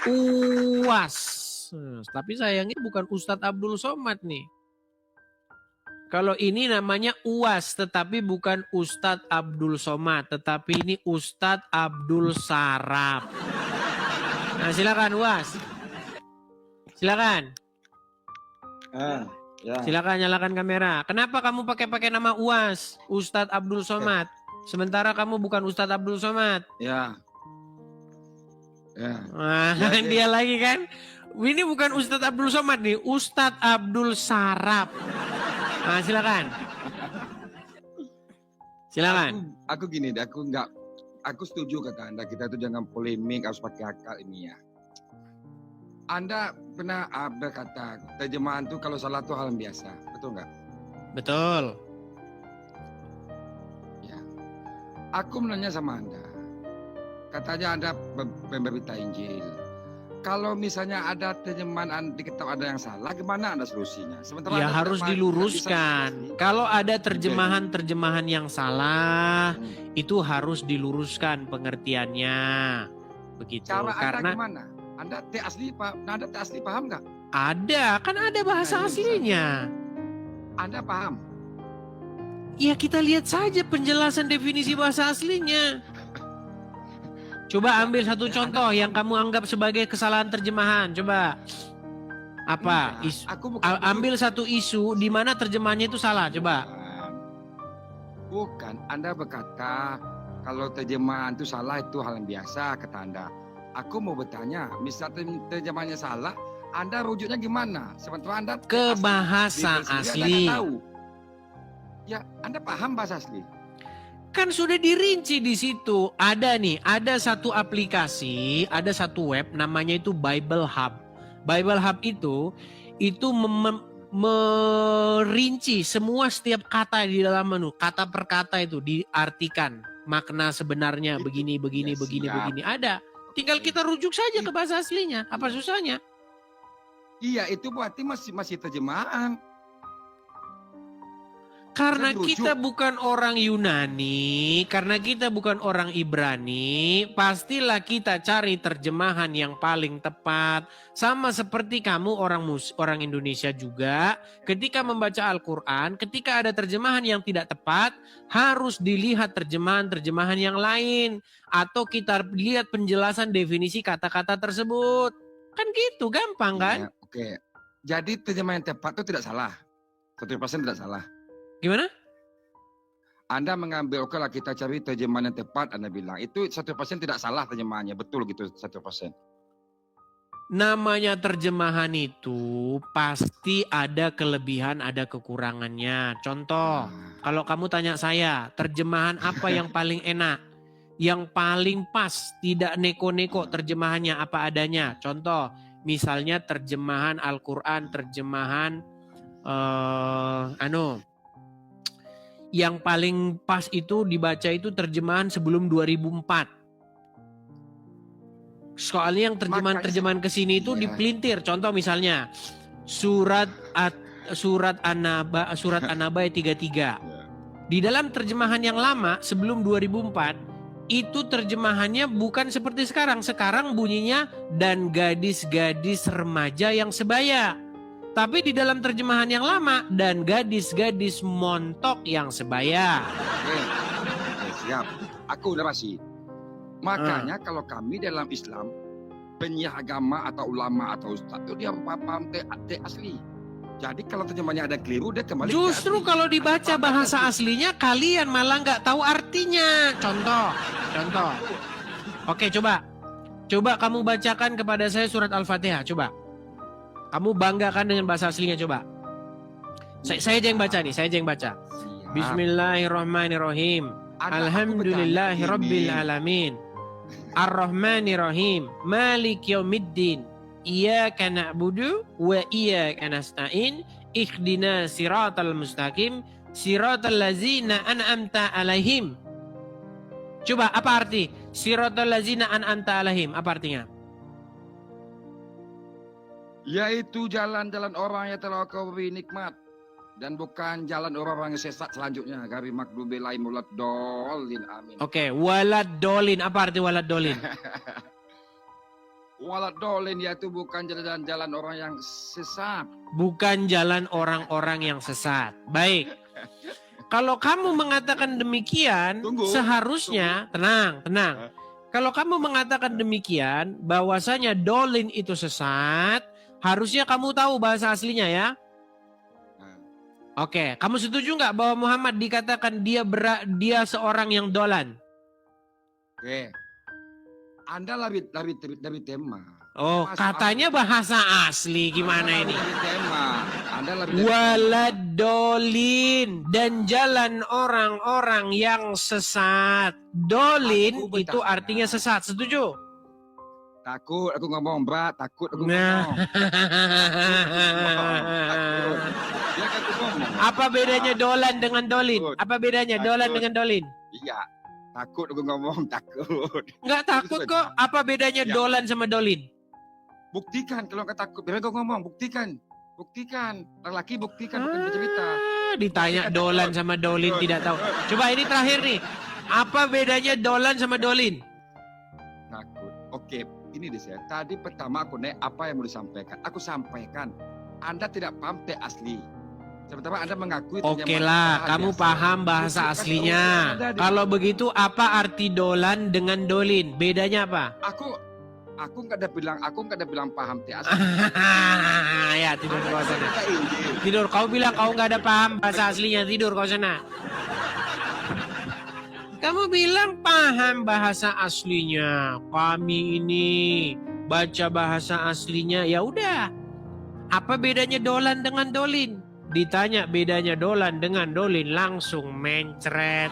UAS. Tapi sayangnya bukan Ustadz Abdul Somad nih. Kalau ini namanya UAS, tetapi bukan Ustadz Abdul Somad, tetapi ini Ustadz Abdul Sarap. Nah, silakan UAS. Silakan. Ya. Silakan nyalakan kamera. Kenapa kamu pakai nama UAS, Ustadz Abdul Somad? Sementara kamu bukan Ustadz Abdul Somad. Ya. Nah, dia lagi kan. Ini bukan Ustadz Abdul Somad nih, Ustadz Abdul Sarap. Nah, silakan. Silakan. Aku gini deh, aku setuju kata Anda, kita tuh jangan polemik, harus pakai akal ini ya. Anda pernah berkata terjemahan tuh kalau salah tuh hal yang biasa, betul nggak? Betul. Ya. Aku menanya sama Anda, katanya Anda pemberita Injil. Kalau misalnya ada terjemahan di kitab ada yang salah, gimana Anda solusinya? Sementara ya harus diluruskan. Kalau ada terjemahan yang salah, itu harus diluruskan pengertiannya. Begitu. Cara Karena Anda gimana? Anda asli paham nggak? Ada, kan ada bahasa aslinya. Anda paham? Ya kita lihat saja penjelasan definisi bahasa aslinya. Coba ambil satu contoh yang kamu anggap sebagai kesalahan terjemahan. Coba. Apa? Ambil satu isu di mana terjemahannya itu salah. Coba. Bukan. Anda berkata kalau terjemahan itu salah itu hal yang biasa kata Anda. Aku mau bertanya, misal terjemahannya salah, Anda rujuknya gimana? Sementara Anda ke bahasa asli. Tahu. Ya, Anda paham bahasa asli? Kan sudah dirinci di situ. Ada satu aplikasi, ada satu web namanya itu Bible Hub. Bible Hub itu merinci semua setiap kata di dalam menu, kata per kata itu diartikan makna sebenarnya begini. Ada. Tinggal kita rujuk saja ke bahasa aslinya. Apa susahnya? Iya, itu berarti masih terjemahan. Karena kita bukan orang Yunani, karena kita bukan orang Ibrani, pastilah kita cari terjemahan yang paling tepat. Sama seperti kamu orang Indonesia juga, ketika membaca Al-Quran, ketika ada terjemahan yang tidak tepat, harus dilihat terjemahan yang lain. Atau kita lihat penjelasan definisi kata-kata tersebut. Kan gitu, gampang kan? Ya, oke. Jadi terjemahan yang tepat itu tidak salah. 100% tidak salah. Gimana? Anda mengambil, oke lah kita cari terjemahan yang tepat, Anda bilang. Itu 100% tidak salah terjemahannya, betul gitu 100%. Namanya terjemahan itu pasti ada kelebihan, ada kekurangannya. Contoh, kalau kamu tanya saya, terjemahan apa yang paling enak? Yang paling pas, tidak neko-neko terjemahannya apa adanya. Contoh, misalnya terjemahan Al-Quran, terjemahan yang paling pas itu dibaca itu terjemahan sebelum 2004. Soalnya yang terjemahan kesini itu dipelintir. Contoh misalnya surat An-Naba ayat 33. Di dalam terjemahan yang lama sebelum 2004 itu terjemahannya bukan seperti sekarang. Sekarang bunyinya dan gadis-gadis remaja yang sebaya. Tapi di dalam terjemahan yang lama dan gadis-gadis montok yang sebaya. Oke, siap. Aku narasi. Makanya kalau kami dalam Islam, penyiar agama atau ulama atau ustaz itu dia paham teks asli. Jadi kalau terjemahannya ada keliru, dia kembali. Justru kalau dibaca bahasa aslinya kalian malah nggak tahu artinya. Contoh. Oke, coba kamu bacakan kepada saya surat Al-Fatihah. Coba. Kamu banggakan dengan bahasa aslinya, coba. Saya aja yang baca nih, Bismillahirrahmanirrahim. Alhamdulillahirabbil alamin. Ar-Rahmanirrahim. Malik yaumiddin. Iyyaka na'budu wa iyyaka nasta'in. Ihdina siratal mustaqim. Siratal ladzina an'amta alaihim. Coba apa arti? Siratal ladzina an'amta alaihim. Apa artinya? Yaitu jalan-jalan orang yang telah kau beri nikmat. Dan bukan jalan orang-orang yang sesat selanjutnya. Gari makdubi lain walad dolin, amin. Oke, walad dolin. Apa arti walad dolin? Walat dolin dia itu bukan jalan-jalan orang yang sesat. Bukan jalan orang-orang yang sesat. Baik. Kalau kamu mengatakan demikian, Tunggu. seharusnya tenang. Kalau kamu mengatakan demikian, bahwasanya dolin itu sesat, harusnya kamu tahu bahasa aslinya ya. Nah, Oke, kamu setuju nggak bahwa Muhammad dikatakan dia seorang yang dolan? Oke. Anda dari tema. Oh, Masuk katanya bahasa asli gimana Anda ini? Dari tema. Anda lebih dari tema. Waladolin dan jalan orang-orang yang sesat. Dolin Aku itu bertanya. artinya sesat, setuju? Takut aku ngomong berat, takut aku Nah. ngomong. Takut. Dia kan aku ngomong. Apa bedanya dolan dengan dolin? Apa bedanya dolan Takut. dengan dolin? Iya. Takut aku ngomong, takut. Nggak takut kok. Apa bedanya Ya. dolan sama dolin? Buktikan kalau nggak takut. Biar aku ngomong, buktikan. Buktikan. Laki buktikan, bukan bercerita. Ditanya dolan sama dolin tidak tahu. Coba ini terakhir nih. Apa bedanya dolan sama dolin? Takut. Oke, ini deh saya. Tadi pertama aku naik apa yang mau disampaikan. Aku sampaikan. Anda tidak paham teks asli. Sementara Anda mengakui Oke lah, kamu paham bahasa aslinya. Kalau begitu apa arti dolan dengan dolin? Bedanya apa? Aku nggak ada bilang paham teks asli. Ya tidur kau sana. Kita Injil. Tidur, kau bilang kau nggak ada paham bahasa aslinya. Tidur kau sana. Kamu bilang paham bahasa aslinya. Kami ini baca bahasa aslinya. Ya udah. Apa bedanya dolan dengan dolin? Ditanya bedanya dolan dengan dolin langsung mencret.